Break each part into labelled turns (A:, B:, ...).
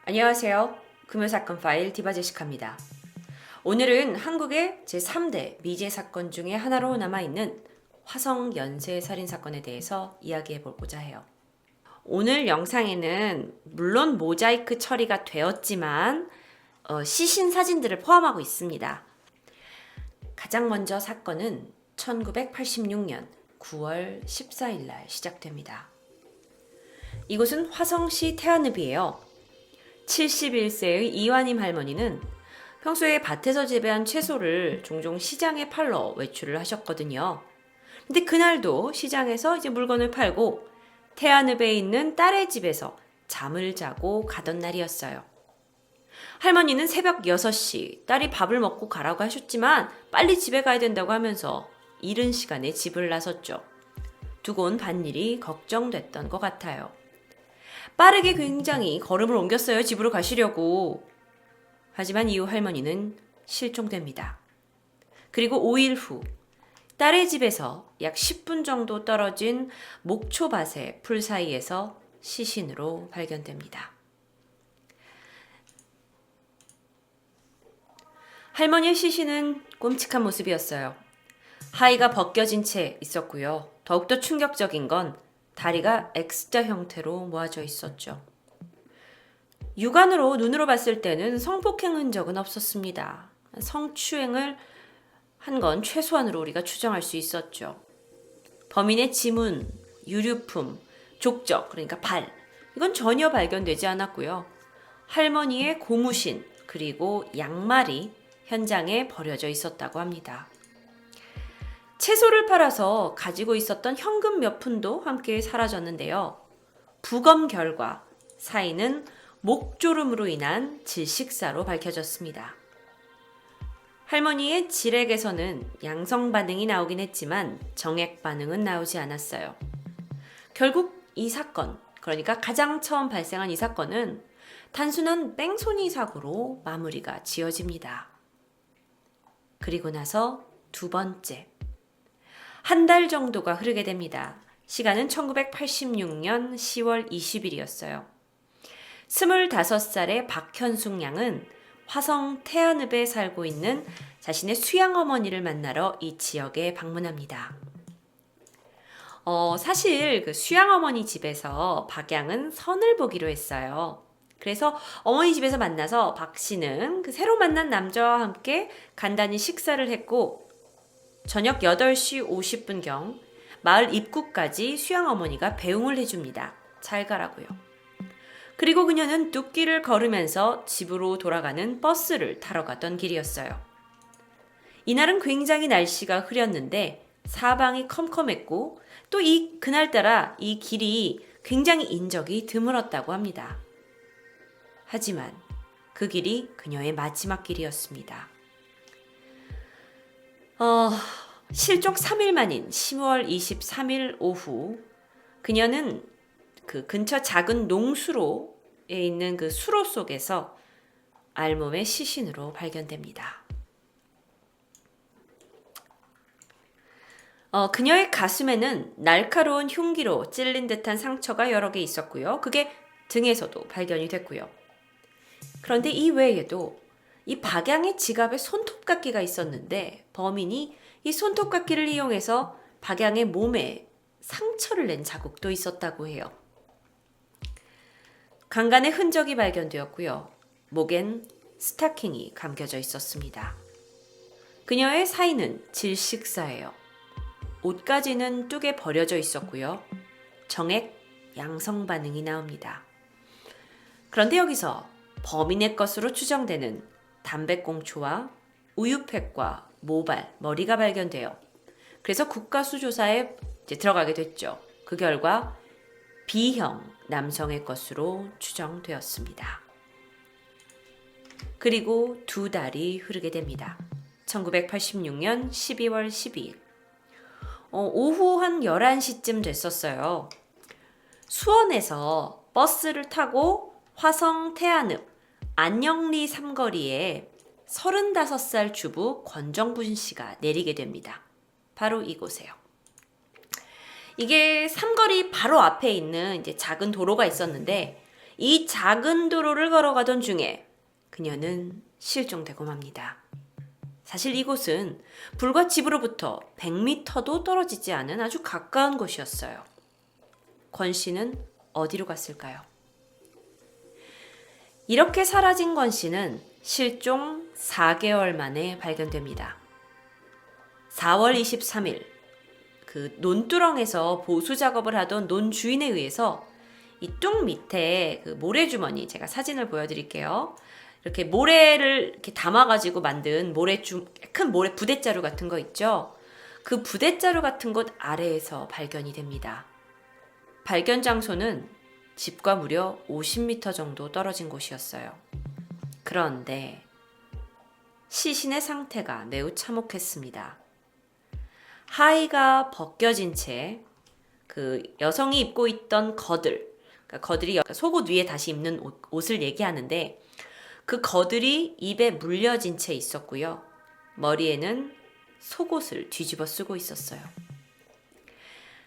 A: 안녕하세요. 금요사건 파일 디바제시카입니다. 오늘은 한국의 제3대 미제 사건 중에 하나로 남아있는 화성 연쇄 살인 사건에 대해서 이야기해 보고자 해요. 오늘 영상에는 물론 모자이크 처리가 되었지만 시신 사진들을 포함하고 있습니다. 가장 먼저 사건은 1986년 9월 14일 날 시작됩니다. 이곳은 화성시 태안읍이에요. 71세의 이완임 할머니는 평소에 밭에서 재배한 채소를 종종 시장에 팔러 외출을 하셨거든요. 근데 그날도 시장에서 이제 물건을 팔고 태안읍에 있는 딸의 집에서 잠을 자고 가던 날이었어요. 할머니는 새벽 6시 딸이 밥을 먹고 가라고 하셨지만 빨리 집에 가야 된다고 하면서 이른 시간에 집을 나섰죠. 두고 온 밭일이 걱정됐던 것 같아요. 빠르게 굉장히 걸음을 옮겼어요. 집으로 가시려고. 하지만 이후 할머니는 실종됩니다. 그리고 5일 후 딸의 집에서 약 10분 정도 떨어진 목초밭의 풀 사이에서 시신으로 발견됩니다. 할머니의 시신은 끔찍한 모습이었어요. 하의가 벗겨진 채 있었고요. 더욱더 충격적인 건 다리가 X자 형태로 모아져 있었죠. 육안으로 눈으로 봤을 때는 성폭행 흔적은 없었습니다. 성추행을 한 건 최소한으로 우리가 추정할 수 있었죠. 범인의 지문, 유류품, 족적, 그러니까 발, 이건 전혀 발견되지 않았고요. 할머니의 고무신 그리고 양말이 현장에 버려져 있었다고 합니다. 채소를 팔아서 가지고 있었던 현금 몇 푼도 함께 사라졌는데요. 부검 결과 사인은 목조름으로 인한 질식사로 밝혀졌습니다. 할머니의 질액에서는 양성 반응이 나오긴 했지만 정액 반응은 나오지 않았어요. 결국 이 사건, 그러니까 가장 처음 발생한 이 사건은 단순한 뺑소니 사고로 마무리가 지어집니다. 그리고 나서 두 번째, 한 달 정도가 흐르게 됩니다. 시간은 1986년 10월 20일이었어요. 25살의 박현숙 양은 화성 태안읍에 살고 있는 자신의 수양 어머니를 만나러 이 지역에 방문합니다. 사실 그 수양 어머니 집에서 박 양은 선을 보기로 했어요. 그래서 어머니 집에서 만나서 박 씨는 그 새로 만난 남자와 함께 간단히 식사를 했고 저녁 8시 50분경 마을 입구까지 수양 어머니가 배웅을 해줍니다. 잘 가라고요. 그리고 그녀는 뚝길을 걸으면서 집으로 돌아가는 버스를 타러 갔던 길이었어요. 이날은 굉장히 날씨가 흐렸는데 사방이 컴컴했고 또 그날따라 이 길이 굉장히 인적이 드물었다고 합니다. 하지만 그 길이 그녀의 마지막 길이었습니다. 실종 3일 만인 10월 23일 오후 그녀는 그 근처 작은 농수로에 있는 그 수로 속에서 알몸의 시신으로 발견됩니다. 그녀의 가슴에는 날카로운 흉기로 찔린 듯한 상처가 여러 개 있었고요. 그게 등에서도 발견이 됐고요. 그런데 이 외에도 이 박양의 지갑에 손톱깎이가 있었는데 범인이 이 손톱깎이를 이용해서 박양의 몸에 상처를 낸 자국도 있었다고 해요. 강간의 흔적이 발견되었고요. 목엔 스타킹이 감겨져 있었습니다. 그녀의 사인은 질식사예요. 옷까지는 뚝에 버려져 있었고요. 정액, 양성 반응이 나옵니다. 그런데 여기서 범인의 것으로 추정되는 담배꽁초와 우유팩과 모발, 머리가 발견돼요. 그래서 국가수조사에 들어가게 됐죠. 그 결과 B형 남성의 것으로 추정되었습니다. 그리고 두 달이 흐르게 됩니다. 1986년 12월 12일. 오후 한 11시쯤 됐었어요. 수원에서 버스를 타고 화성 태안읍 안영리 삼거리에 35살 주부 권정분 씨가 내리게 됩니다. 바로 이곳에요. 이게 삼거리 바로 앞에 있는 이제 작은 도로가 있었는데 이 작은 도로를 걸어가던 중에 그녀는 실종되고 맙니다. 사실 이곳은 불과 집으로부터 100m도 떨어지지 않은 아주 가까운 곳이었어요. 권 씨는 어디로 갔을까요? 이렇게 사라진 권 씨는 실종 4개월 만에 발견됩니다. 4월 23일 그 논두렁에서 보수 작업을 하던 논 주인에 의해서 이 뚝 밑에 그 모래주머니, 제가 사진을 보여드릴게요. 이렇게 모래를 이렇게 담아가지고 만든 큰 모래 부대자루 같은 거 있죠? 그 부대자루 같은 곳 아래에서 발견이 됩니다. 발견 장소는 집과 무려 50m 정도 떨어진 곳이었어요. 그런데 시신의 상태가 매우 참혹했습니다. 하의가 벗겨진 채 그 여성이 입고 있던 거들, 그러니까 거들이 속옷 위에 다시 입는 옷을 얘기하는데 그 거들이 입에 물려진 채 있었고요. 머리에는 속옷을 뒤집어 쓰고 있었어요.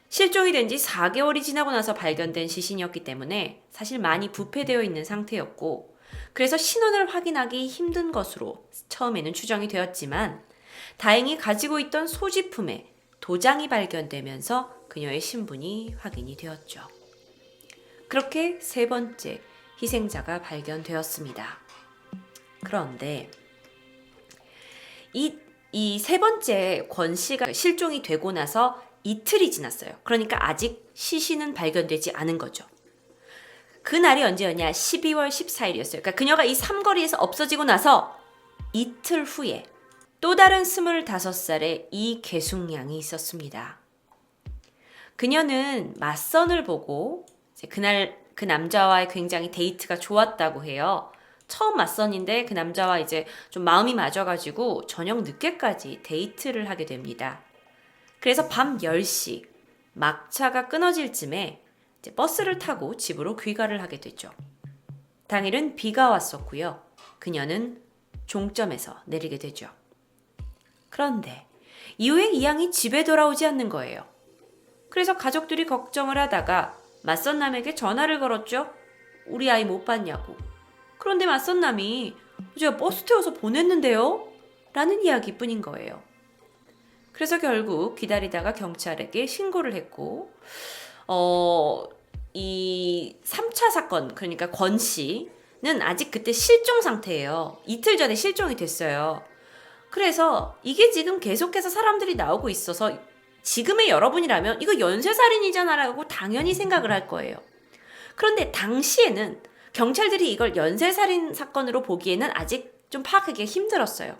A: 실종이 된 지 4개월이 지나고 나서 발견된 시신이었기 때문에 사실 많이 부패되어 있는 상태였고, 그래서 신원을 확인하기 힘든 것으로 처음에는 추정이 되었지만 다행히 가지고 있던 소지품에 도장이 발견되면서 그녀의 신분이 확인이 되었죠. 그렇게 세 번째 희생자가 발견되었습니다. 그런데 이 세 번째 권 씨가 실종이 되고 나서 이틀이 지났어요. 그러니까 아직 시신은 발견되지 않은 거죠. 그날이 언제였냐? 12월 14일이었어요. 그러니까 그녀가 이 삼거리에서 없어지고 나서 이틀 후에 또 다른 25살의 이계숙양이 있었습니다. 그녀는 맞선을 보고 그날 그 남자와의 굉장히 데이트가 좋았다고 해요. 처음 맞선인데 그 남자와 이제 좀 마음이 맞아가지고 저녁 늦게까지 데이트를 하게 됩니다. 그래서 밤 10시 막차가 끊어질 쯤에 이제 버스를 타고 집으로 귀가를 하게 되죠. 당일은 비가 왔었고요. 그녀는 종점에서 내리게 되죠. 그런데 이후에 이 양이 집에 돌아오지 않는 거예요. 그래서 가족들이 걱정을 하다가 맞선남에게 전화를 걸었죠. 우리 아이 못 봤냐고. 그런데 맞선남이 제가 버스 태워서 보냈는데요? 라는 이야기뿐인 거예요. 그래서 결국 기다리다가 경찰에게 신고를 했고 이 3차 사건, 그러니까 권 씨는 아직 그때 실종 상태예요. 이틀 전에 실종이 됐어요. 그래서 이게 지금 계속해서 사람들이 나오고 있어서 지금의 여러분이라면 이거 연쇄살인이잖아 라고 당연히 생각을 할 거예요. 그런데 당시에는 경찰들이 이걸 연쇄살인 사건으로 보기에는 아직 좀 파악하기가 힘들었어요.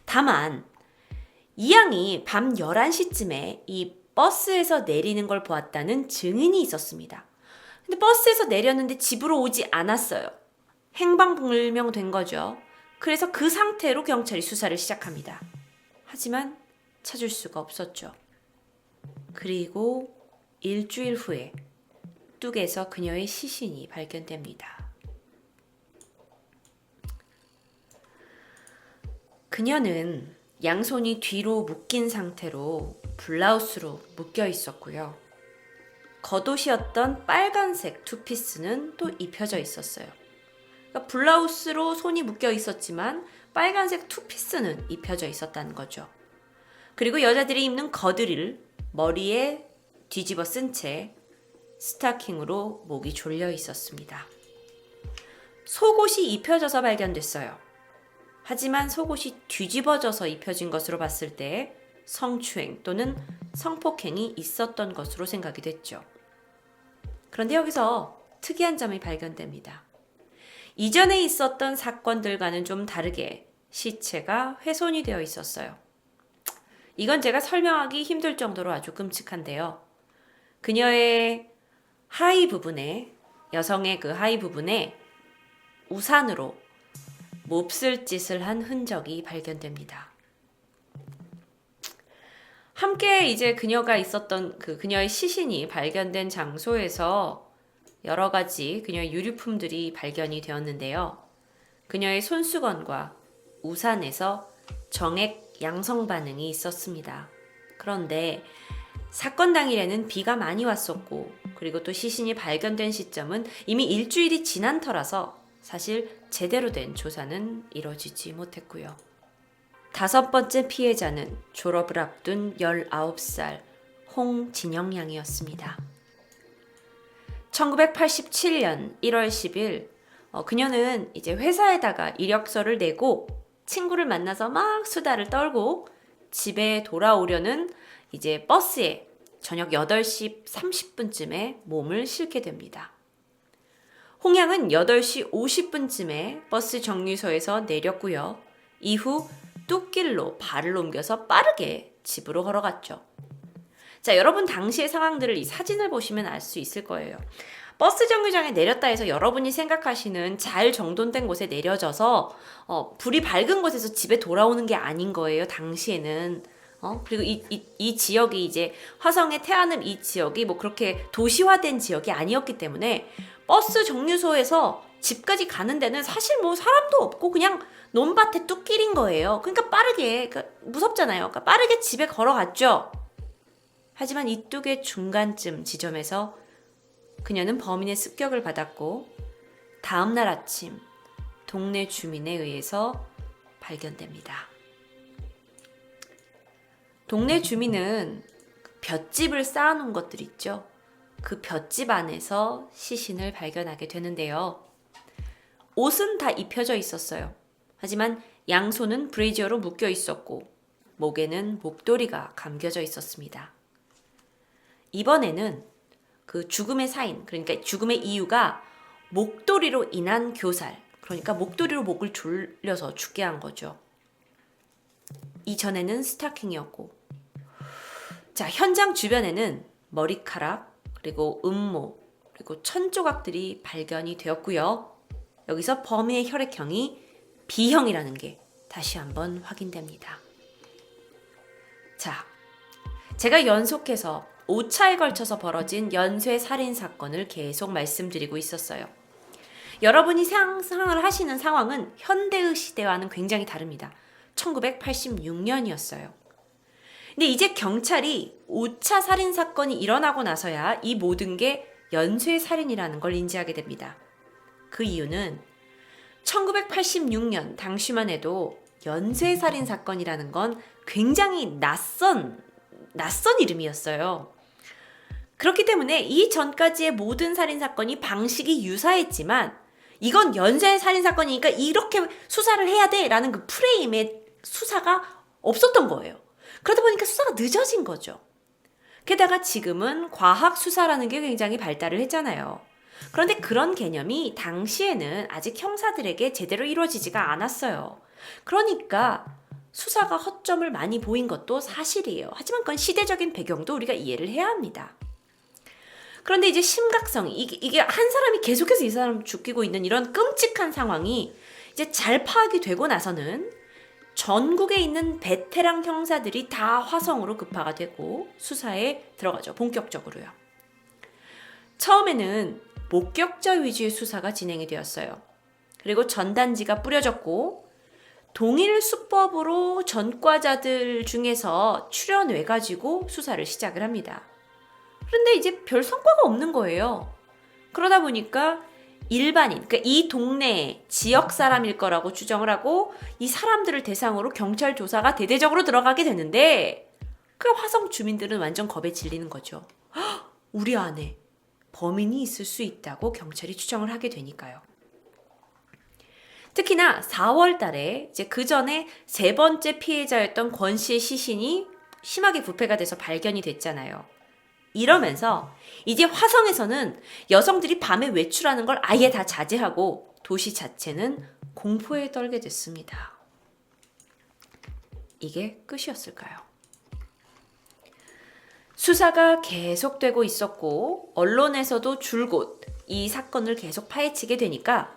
A: 다만 이 양이 밤 11시쯤에 이 버스에서 내리는 걸 보았다는 증인이 있었습니다. 근데 버스에서 내렸는데 집으로 오지 않았어요. 행방불명된 거죠. 그래서 그 상태로 경찰이 수사를 시작합니다. 하지만 찾을 수가 없었죠. 그리고 일주일 후에 뚝에서 그녀의 시신이 발견됩니다. 그녀는 양손이 뒤로 묶인 상태로 블라우스로 묶여 있었고요. 겉옷이었던 빨간색 투피스는 또 입혀져 있었어요. 그러니까 블라우스로 손이 묶여 있었지만 빨간색 투피스는 입혀져 있었다는 거죠. 그리고 여자들이 입는 거드리를 머리에 뒤집어 쓴 채 스타킹으로 목이 졸려 있었습니다. 속옷이 입혀져서 발견됐어요. 하지만 속옷이 뒤집어져서 입혀진 것으로 봤을 때 성추행 또는 성폭행이 있었던 것으로 생각이 됐죠. 그런데 여기서 특이한 점이 발견됩니다. 이전에 있었던 사건들과는 좀 다르게 시체가 훼손이 되어 있었어요. 이건 제가 설명하기 힘들 정도로 아주 끔찍한데요. 그녀의 하의 부분에, 여성의 그 하의 부분에 우산으로 몹쓸 짓을 한 흔적이 발견됩니다. 함께 이제 그녀가 있었던 그녀의 시신이 발견된 장소에서 여러 가지 그녀의 유류품들이 발견이 되었는데요. 그녀의 손수건과 우산에서 정액 양성 반응이 있었습니다. 그런데 사건 당일에는 비가 많이 왔었고 그리고 또 시신이 발견된 시점은 이미 일주일이 지난 터라서 사실 제대로 된 조사는 이뤄지지 못했고요. 다섯 번째 피해자는 졸업을 앞둔 19살 홍진영 양이었습니다. 1987년 1월 10일 그녀는 이제 회사에다가 이력서를 내고 친구를 만나서 막 수다를 떨고 집에 돌아오려는 이제 버스에 저녁 8시 30분쯤에 몸을 싣게 됩니다. 홍 양은 8시 50분쯤에 버스 정류소에서 내렸고요. 이후 뚝길로 발을 옮겨서 빠르게 집으로 걸어갔죠. 자, 여러분 당시의 상황들을 이 사진을 보시면 알 수 있을 거예요. 버스 정류장에 내렸다 해서 여러분이 생각하시는 잘 정돈된 곳에 내려져서 불이 밝은 곳에서 집에 돌아오는 게 아닌 거예요. 당시에는. 그리고 이 지역이 이제 화성의 태안읍 이 지역이 뭐 그렇게 도시화된 지역이 아니었기 때문에 버스 정류소에서 집까지 가는 데는 사실 뭐 사람도 없고 그냥 논밭의 뚝길인 거예요. 그러니까 빠르게, 무섭잖아요. 그러니까 빠르게 집에 걸어갔죠. 하지만 이 뚝의 중간쯤 지점에서 그녀는 범인의 습격을 받았고 다음날 아침 동네 주민에 의해서 발견됩니다. 동네 주민은 볏짚을 쌓아놓은 것들 있죠. 그 볏짚 안에서 시신을 발견하게 되는데요. 옷은 다 입혀져 있었어요. 하지만 양손은 브레이지어로 묶여 있었고 목에는 목도리가 감겨져 있었습니다. 이번에는 그 죽음의 사인, 그러니까 죽음의 이유가 목도리로 인한 교살, 그러니까 목도리로 목을 졸려서 죽게 한 거죠. 이전에는 스타킹이었고, 자, 현장 주변에는 머리카락, 그리고 음모, 그리고 천 조각들이 발견이 되었고요. 여기서 범인의 혈액형이 B형이라는 게 다시 한번 확인됩니다. 자, 제가 연속해서 5차에 걸쳐서 벌어진 연쇄 살인 사건을 계속 말씀드리고 있었어요. 여러분이 상상을 하시는 상황은 현대의 시대와는 굉장히 다릅니다. 1986년이었어요. 근데 이제 경찰이 5차 살인 사건이 일어나고 나서야 이 모든 게 연쇄 살인이라는 걸 인지하게 됩니다. 그 이유는 1986년 당시만 해도 연쇄 살인 사건이라는 건 굉장히 낯선 이름이었어요. 그렇기 때문에 이 전까지의 모든 살인사건이 방식이 유사했지만 이건 연쇄 살인사건이니까 이렇게 수사를 해야 돼 라는 그 프레임의 수사가 없었던 거예요. 그러다 보니까 수사가 늦어진 거죠. 게다가 지금은 과학 수사라는 게 굉장히 발달을 했잖아요. 그런데 그런 개념이 당시에는 아직 형사들에게 제대로 이루어지지가 않았어요. 그러니까 수사가 허점을 많이 보인 것도 사실이에요. 하지만 그건 시대적인 배경도 우리가 이해를 해야 합니다. 그런데 이제 심각성이 이게 한 사람이 계속해서 이 사람을 죽이고 있는 이런 끔찍한 상황이 이제 잘 파악이 되고 나서는 전국에 있는 베테랑 형사들이 다 화성으로 급파가 되고 수사에 들어가죠. 본격적으로요. 처음에는 목격자 위주의 수사가 진행이 되었어요. 그리고 전단지가 뿌려졌고 동일 수법으로 전과자들 중에서 추려내가지고 수사를 시작을 합니다. 그런데 이제 별 성과가 없는 거예요. 그러다 보니까 일반인, 그러니까 이 동네 지역 사람일 거라고 추정을 하고 이 사람들을 대상으로 경찰 조사가 대대적으로 들어가게 되는데 그 화성 주민들은 완전 겁에 질리는 거죠. 헉, 우리 안에 범인이 있을 수 있다고 경찰이 추정을 하게 되니까요. 특히나 4월 달에 이제 그 전에 세 번째 피해자였던 권 씨의 시신이 심하게 부패가 돼서 발견이 됐잖아요. 이러면서 이제 화성에서는 여성들이 밤에 외출하는 걸 아예 다 자제하고 도시 자체는 공포에 떨게 됐습니다. 이게 끝이었을까요? 수사가 계속되고 있었고 언론에서도 줄곧 이 사건을 계속 파헤치게 되니까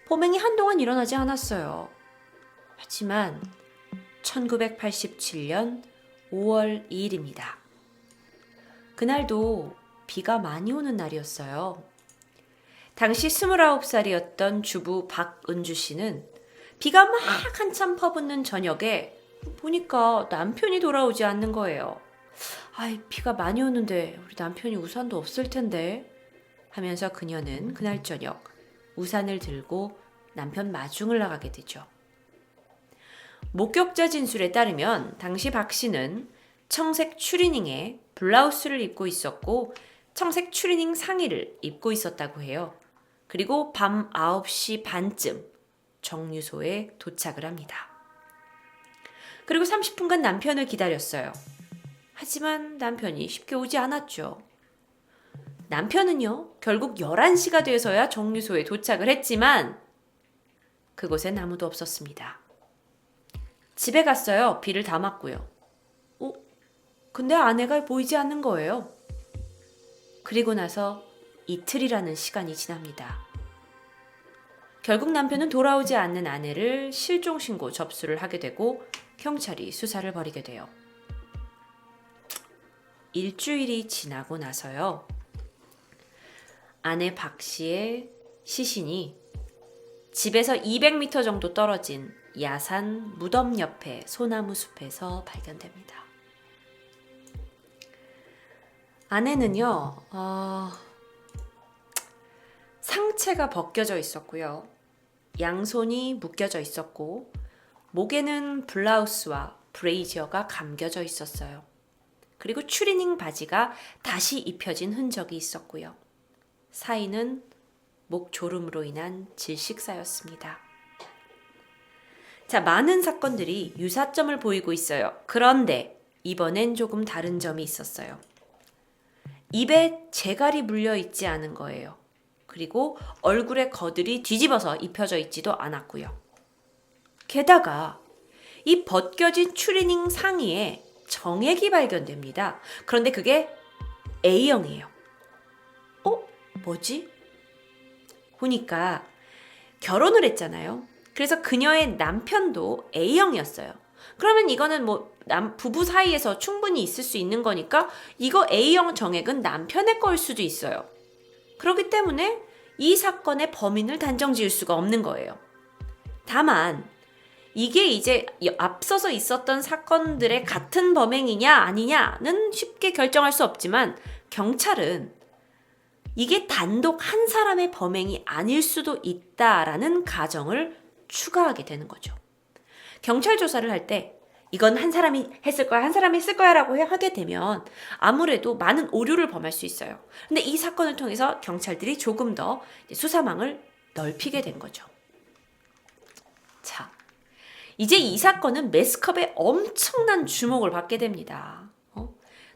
A: 범행이 한동안 일어나지 않았어요. 하지만 1987년 5월 2일입니다. 그날도 비가 많이 오는 날이었어요. 당시 29살이었던 주부 박은주 씨는 비가 막 한참 퍼붓는 저녁에 보니까 남편이 돌아오지 않는 거예요. 아이, 비가 많이 오는데 우리 남편이 우산도 없을 텐데 하면서 그녀는 그날 저녁 우산을 들고 남편 마중을 나가게 되죠. 목격자 진술에 따르면 당시 박 씨는 청색 추리닝에 블라우스를 입고 있었고 청색 추리닝 상의를 입고 있었다고 해요. 그리고 밤 9시 반쯤 정류소에 도착을 합니다. 그리고 30분간 남편을 기다렸어요. 하지만 남편이 쉽게 오지 않았죠. 남편은요, 결국 11시가 돼서야 정류소에 도착을 했지만 그곳엔 아무도 없었습니다. 집에 갔어요. 비를 다 맞고요. 근데 아내가 보이지 않는 거예요. 그리고 나서 이틀이라는 시간이 지납니다. 결국 남편은 돌아오지 않는 아내를 실종신고 접수를 하게 되고 경찰이 수사를 벌이게 돼요. 일주일이 지나고 나서요. 아내 박 씨의 시신이 집에서 200m 정도 떨어진 야산 무덤 옆의 소나무 숲에서 발견됩니다. 아내는요, 상체가 벗겨져 있었고요. 양손이 묶여져 있었고, 목에는 블라우스와 브레이지어가 감겨져 있었어요. 그리고 추리닝 바지가 다시 입혀진 흔적이 있었고요. 사인은 목 졸음으로 인한 질식사였습니다. 자, 많은 사건들이 유사점을 보이고 있어요. 그런데 이번엔 조금 다른 점이 있었어요. 입에 재갈이 물려 있지 않은 거예요. 그리고 얼굴에 거들이 뒤집어서 입혀져 있지도 않았고요. 게다가 이 벗겨진 추리닝 상의에 정액이 발견됩니다. 그런데 그게 A형이에요. 뭐지? 보니까 결혼을 했잖아요. 그래서 그녀의 남편도 A형이었어요. 그러면 이거는 부부 사이에서 충분히 있을 수 있는 거니까 이거 A형 정액은 남편의 거일 수도 있어요. 그렇기 때문에 이 사건의 범인을 단정 지을 수가 없는 거예요. 다만 이게 이제 앞서서 있었던 사건들의 같은 범행이냐 아니냐는 쉽게 결정할 수 없지만 경찰은 이게 단독 한 사람의 범행이 아닐 수도 있다라는 가정을 추가하게 되는 거죠. 경찰 조사를 할 때 이건 한 사람이 했을 거야, 한 사람이 했을 거야 라고 하게 되면 아무래도 많은 오류를 범할 수 있어요. 근데 이 사건을 통해서 경찰들이 조금 더 수사망을 넓히게 된 거죠. 자, 이제 이 사건은 매스컵에 엄청난 주목을 받게 됩니다.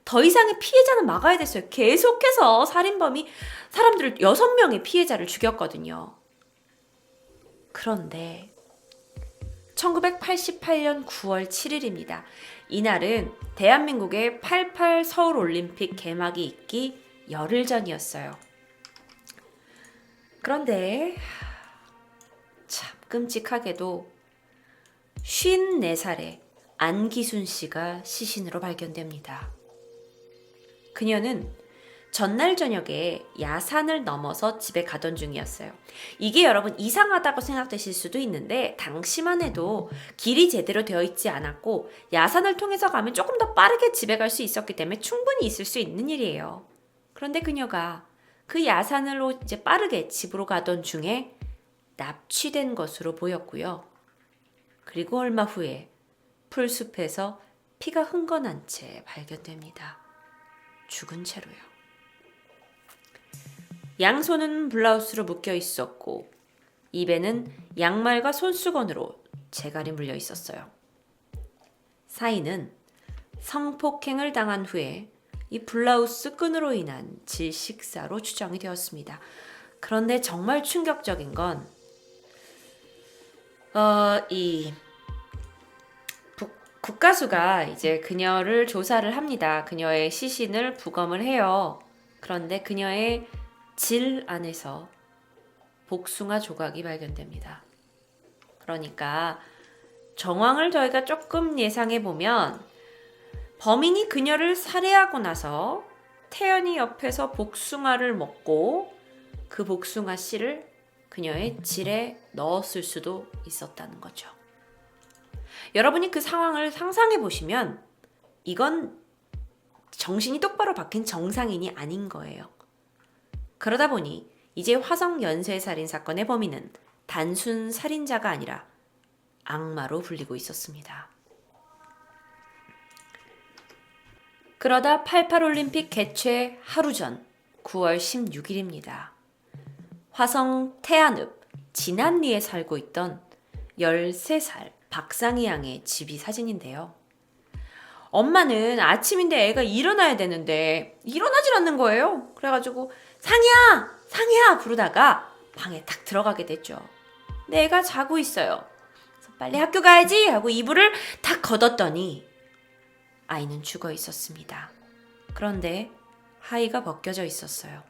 A: 더 이상의 피해자는 막아야 됐어요. 계속해서 살인범이 사람들을 6명의 피해자를 죽였거든요. 그런데 1988년 9월 7일입니다. 이날은 대한민국의 88 서울올림픽 개막이 있기 열흘 전이었어요. 그런데 참 끔찍하게도 54살의 안기순 씨가 시신으로 발견됩니다. 그녀는 전날 저녁에 야산을 넘어서 집에 가던 중이었어요. 이게 여러분 이상하다고 생각되실 수도 있는데 당시만 해도 길이 제대로 되어 있지 않았고 야산을 통해서 가면 조금 더 빠르게 집에 갈 수 있었기 때문에 충분히 있을 수 있는 일이에요. 그런데 그녀가 그 야산으로 이제 빠르게 집으로 가던 중에 납치된 것으로 보였고요. 그리고 얼마 후에 풀숲에서 피가 흥건한 채 발견됩니다. 죽은 채로요. 양손은 블라우스로 묶여 있었고 입에는 양말과 손수건으로 재갈이 물려 있었어요. 사인은 성폭행을 당한 후에 이 블라우스 끈으로 인한 질식사로 추정이 되었습니다. 그런데 정말 충격적인 건 이 국가수가 이제 그녀를 조사를 합니다. 그녀의 시신을 부검을 해요. 그런데 그녀의 질 안에서 복숭아 조각이 발견됩니다. 그러니까 정황을 저희가 조금 예상해 보면 범인이 그녀를 살해하고 나서 태연이 옆에서 복숭아를 먹고 그 복숭아 씨를 그녀의 질에 넣었을 수도 있었다는 거죠. 여러분이 그 상황을 상상해 보시면 이건 정신이 똑바로 박힌 정상인이 아닌 거예요. 그러다 보니 이제 화성 연쇄살인 사건의 범인은 단순 살인자가 아니라 악마로 불리고 있었습니다. 그러다 88올림픽 개최 하루 전 9월 16일입니다. 화성 태안읍 진안리에 살고 있던 13살 박상희 양의 집이 사진인데요. 엄마는 아침인데 애가 일어나야 되는데 일어나질 않는 거예요. 그래가지고 상희야! 상희야! 부르다가 방에 딱 들어가게 됐죠. 근데 애가 자고 있어요. 그래서 빨리 학교 가야지 하고 이불을 탁 걷었더니 아이는 죽어 있었습니다. 그런데 하의가 벗겨져 있었어요.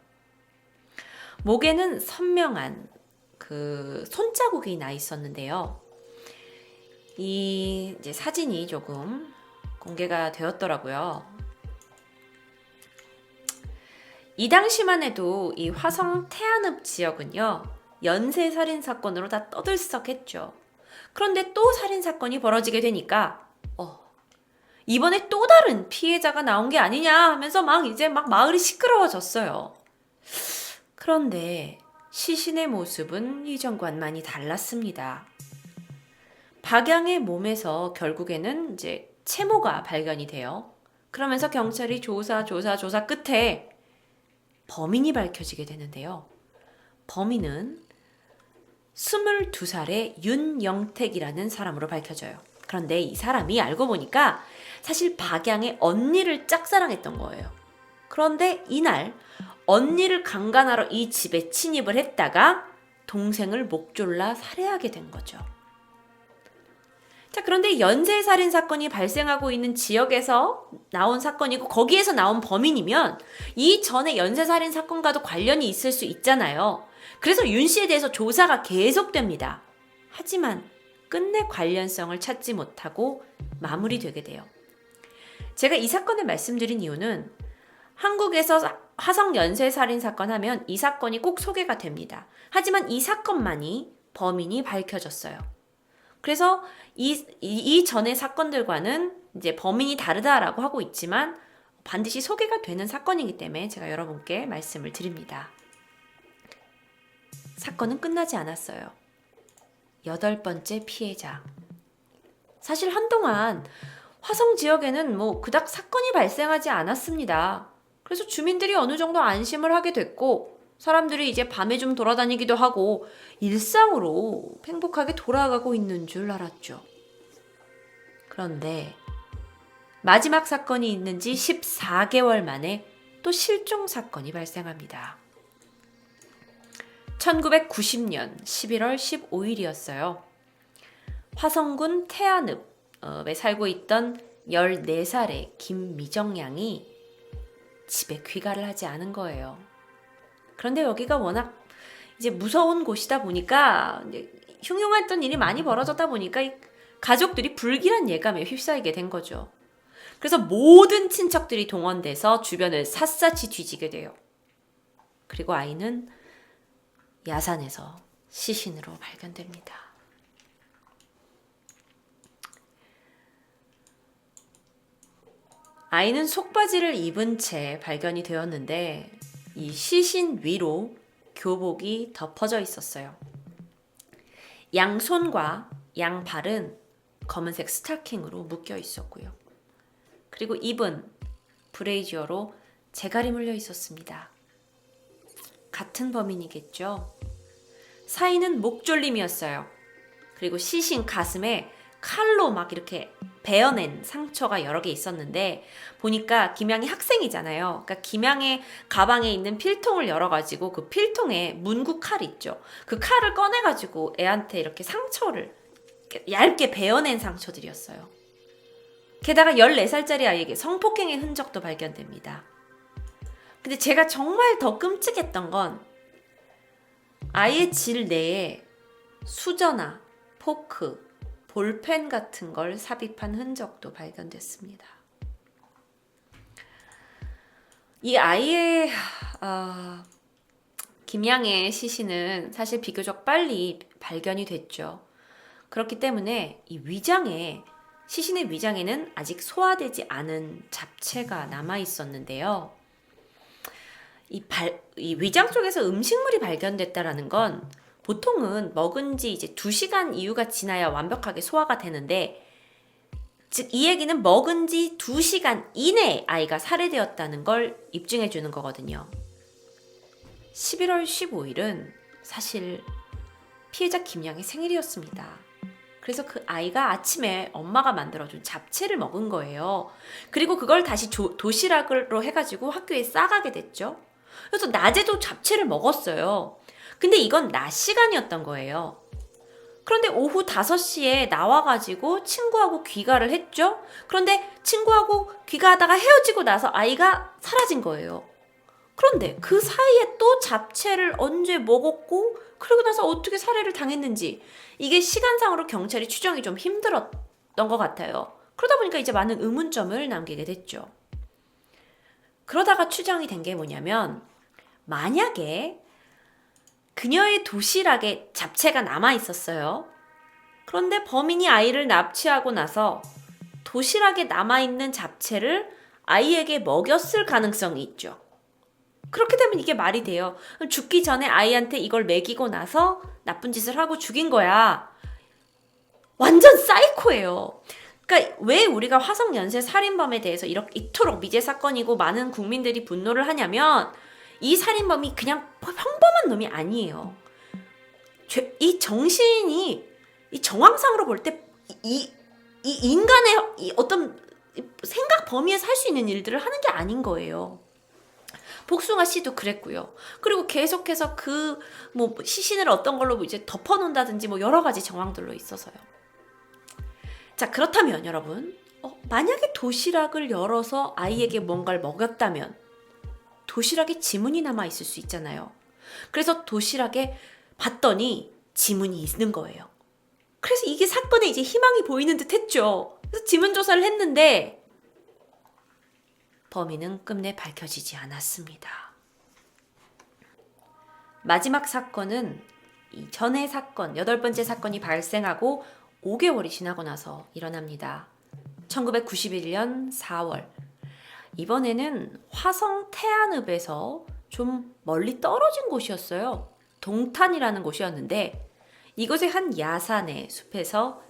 A: 목에는 선명한 그 손자국이 나 있었는데요. 이 이제 사진이 조금 공개가 되었더라고요. 이 당시만 해도 이 화성 태안읍 지역은요, 연쇄살인 사건으로 다 떠들썩했죠. 그런데 또 살인 사건이 벌어지게 되니까 이번에 또 다른 피해자가 나온 게 아니냐 하면서 이제 마을이 시끄러워졌어요. 그런데 시신의 모습은 이전과는 많이 달랐습니다. 박양의 몸에서 결국에는 이제 채모가 발견이 돼요. 그러면서 경찰이 조사 끝에 범인이 밝혀지게 되는데요. 범인은 22살의 윤영택이라는 사람으로 밝혀져요. 그런데 이 사람이 알고 보니까 사실 박양의 언니를 짝사랑했던 거예요. 그런데 이날 언니를 강간하러 이 집에 침입을 했다가 동생을 목졸라 살해하게 된 거죠. 자, 그런데 연쇄살인 사건이 발생하고 있는 지역에서 나온 사건이고 거기에서 나온 범인이면 이 전에 연쇄살인 사건과도 관련이 있을 수 있잖아요. 그래서 윤 씨에 대해서 조사가 계속됩니다. 하지만 끝내 관련성을 찾지 못하고 마무리되게 돼요. 제가 이 사건을 말씀드린 이유는 한국에서 화성 연쇄살인 사건 하면 이 사건이 꼭 소개가 됩니다. 하지만 이 사건만이 범인이 밝혀졌어요. 그래서 이 전의 사건들과는 이제 범인이 다르다라고 하고 있지만 반드시 소개가 되는 사건이기 때문에 제가 여러분께 말씀을 드립니다. 사건은 끝나지 않았어요. 8번째 피해자. 사실 한동안 화성 지역에는 그닥 사건이 발생하지 않았습니다. 그래서 주민들이 어느 정도 안심을 하게 됐고 사람들이 이제 밤에 좀 돌아다니기도 하고 일상으로 행복하게 돌아가고 있는 줄 알았죠. 그런데 마지막 사건이 있는 지 14개월 만에 또 실종 사건이 발생합니다. 1990년 11월 15일이었어요. 화성군 태안읍에 살고 있던 14살의 김미정 양이 집에 귀가를 하지 않은 거예요. 그런데 여기가 워낙 이제 무서운 곳이다 보니까 흉흉했던 일이 많이 벌어졌다 보니까 이 가족들이 불길한 예감에 휩싸이게 된 거죠. 그래서 모든 친척들이 동원돼서 주변을 샅샅이 뒤지게 돼요. 그리고 아이는 야산에서 시신으로 발견됩니다. 아이는 속바지를 입은 채 발견이 되었는데 이 시신 위로 교복이 덮어져 있었어요. 양손과 양발은 검은색 스타킹으로 묶여 있었고요. 그리고 입은 브레이지어로 재갈이 물려 있었습니다. 같은 범인이겠죠. 사인은 목졸림이었어요. 그리고 시신 가슴에 칼로 이렇게 베어낸 상처가 여러 개 있었는데 보니까 김양이 학생이잖아요. 그러니까 김양의 가방에 있는 필통을 열어가지고 그 필통에 문구 칼 있죠. 그 칼을 꺼내가지고 애한테 이렇게 상처를 얇게 베어낸 상처들이었어요. 게다가 14살짜리 아이에게 성폭행의 흔적도 발견됩니다. 근데 제가 정말 더 끔찍했던 건 아이의 질 내에 수저나 포크, 볼펜 같은 걸 삽입한 흔적도 발견됐습니다. 이 아이의 김양의 시신은 사실 비교적 빨리 발견이 됐죠. 그렇기 때문에 이 위장에 시신의 위장에는 아직 소화되지 않은 잡채가 남아 있었는데요. 이 위장 속에서 음식물이 발견됐다라는 건 보통은 먹은 지 이제 2시간 이후가 지나야 완벽하게 소화가 되는데, 즉 이 얘기는 먹은 지 2시간 이내에 아이가 살해되었다는 걸 입증해 주는 거거든요. 11월 15일은 사실 피해자 김양의 생일이었습니다. 그래서 그 아이가 아침에 엄마가 만들어준 잡채를 먹은 거예요. 그리고 그걸 다시 도시락으로 해가지고 학교에 싸가게 됐죠. 그래서 낮에도 잡채를 먹었어요. 근데 이건 낮 시간이었던 거예요. 그런데 오후 5시에 나와가지고 친구하고 귀가를 했죠. 그런데 친구하고 귀가하다가 헤어지고 나서 아이가 사라진 거예요. 그런데 그 사이에 또 잡채를 언제 먹었고 그러고 나서 어떻게 살해를 당했는지, 이게 시간상으로 경찰이 추정이 좀 힘들었던 것 같아요. 그러다 보니까 이제 많은 의문점을 남기게 됐죠. 그러다가 추정이 된 게 뭐냐면, 만약에 그녀의 도시락에 잡채가 남아 있었어요. 그런데 범인이 아이를 납치하고 나서 도시락에 남아있는 잡채를 아이에게 먹였을 가능성이 있죠. 그렇게 되면 이게 말이 돼요. 죽기 전에 아이한테 이걸 먹이고 나서 나쁜 짓을 하고 죽인 거야. 완전 사이코예요. 그러니까 왜 우리가 화성 연쇄 살인범에 대해서 이토록 미제 사건이고 많은 국민들이 분노를 하냐면, 이 살인범이 그냥 평범한 놈이 아니에요. 이 정신이, 이 정황상으로 볼 때 이 인간의 이 어떤 생각 범위에서 할 수 있는 일들을 하는 게 아닌 거예요. 복숭아 씨도 그랬고요. 그리고 계속해서 그 시신을 어떤 걸로 이제 덮어놓는다든지 여러 가지 정황들로 있어서요. 자, 그렇다면 여러분, 만약에 도시락을 열어서 아이에게 뭔가를 먹였다면 도시락에 지문이 남아 있을 수 있잖아요. 그래서 도시락에 봤더니 지문이 있는 거예요. 그래서 이게 사건에 이제 희망이 보이는 듯 했죠. 그래서 지문 조사를 했는데 범인은 끝내 밝혀지지 않았습니다. 마지막 사건은 이 전의 사건, 8번째 사건이 발생하고 5개월이 지나고 나서 일어납니다. 1991년 4월. 이번에는 화성 태안읍에서 좀 멀리 떨어진 곳이었어요. 동탄이라는 곳이었는데, 이곳의 한 야산의 숲에서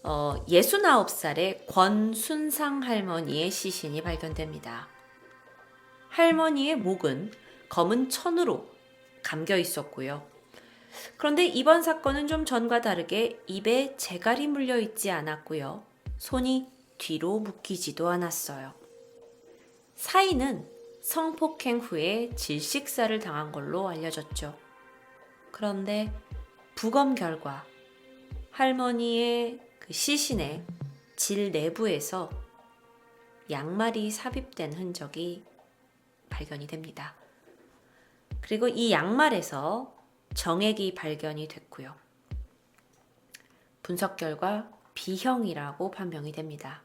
A: 69살의 권순상 할머니의 시신이 발견됩니다. 할머니의 목은 검은 천으로 감겨 있었고요. 그런데 이번 사건은 좀 전과 다르게 입에 재갈이 물려 있지 않았고요. 손이 뒤로 묶이지도 않았어요. 사인은 성폭행 후에 질식사를 당한 걸로 알려졌죠. 그런데 부검 결과 할머니의 그 시신의 질 내부에서 양말이 삽입된 흔적이 발견이 됩니다. 그리고 이 양말에서 정액이 발견이 됐고요. 분석 결과 B형이라고 판명이 됩니다.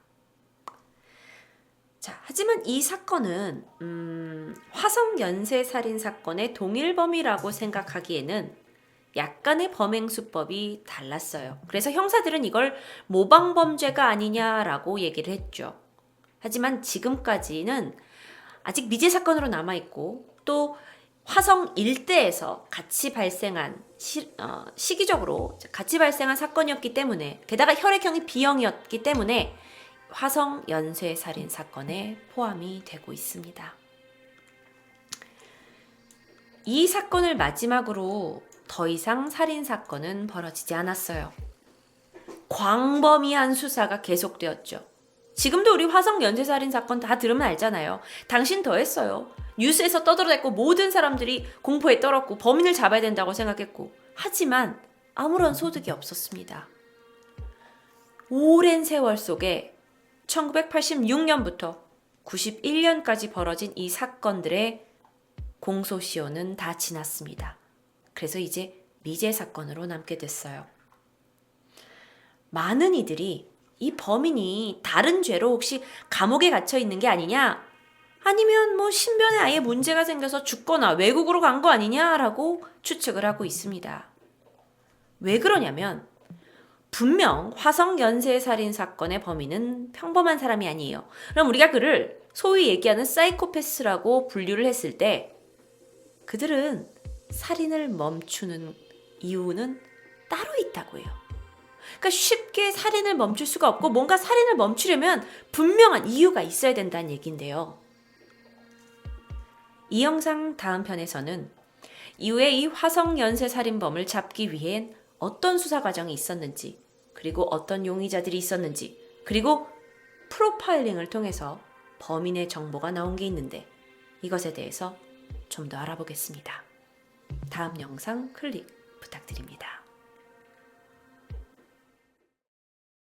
A: 자, 하지만 이 사건은 화성 연쇄 살인 사건의 동일범이라고 생각하기에는 약간의 범행 수법이 달랐어요. 그래서 형사들은 이걸 모방범죄가 아니냐라고 얘기를 했죠. 하지만 지금까지는 아직 미제 사건으로 남아있고, 또 화성 일대에서 같이 발생한 시기적으로 같이 발생한 사건이었기 때문에, 게다가 혈액형이 B형이었기 때문에 화성 연쇄 살인 사건에 포함이 되고 있습니다. 이 사건을 마지막으로 더 이상 살인 사건은 벌어지지 않았어요. 광범위한 수사가 계속되었죠. 지금도 우리 화성 연쇄 살인 사건 다 들으면 알잖아요. 당신 더 했어요. 뉴스에서 떠들어댔고 모든 사람들이 공포에 떨었고 범인을 잡아야 된다고 생각했고, 하지만 아무런 소득이 없었습니다. 오랜 세월 속에 1986년부터 91년까지 벌어진 이 사건들의 공소시효는 다 지났습니다. 그래서 이제 미제 사건으로 남게 됐어요. 많은 이들이 이 범인이 다른 죄로 혹시 감옥에 갇혀 있는 게 아니냐, 아니면 신변에 아예 문제가 생겨서 죽거나 외국으로 간 거 아니냐라고 추측을 하고 있습니다. 왜 그러냐면, 분명 화성 연쇄 살인 사건의 범인은 평범한 사람이 아니에요. 그럼 우리가 그를 소위 얘기하는 사이코패스라고 분류를 했을 때 그들은 살인을 멈추는 이유는 따로 있다고 해요. 그러니까 쉽게 살인을 멈출 수가 없고 뭔가 살인을 멈추려면 분명한 이유가 있어야 된다는 얘기인데요. 이 영상 다음 편에서는 이후에 이 화성 연쇄 살인범을 잡기 위해 어떤 수사 과정이 있었는지, 그리고 어떤 용의자들이 있었는지, 그리고 프로파일링을 통해서 범인의 정보가 나온 게 있는데 이것에 대해서 좀 더 알아보겠습니다. 다음 영상 클릭 부탁드립니다.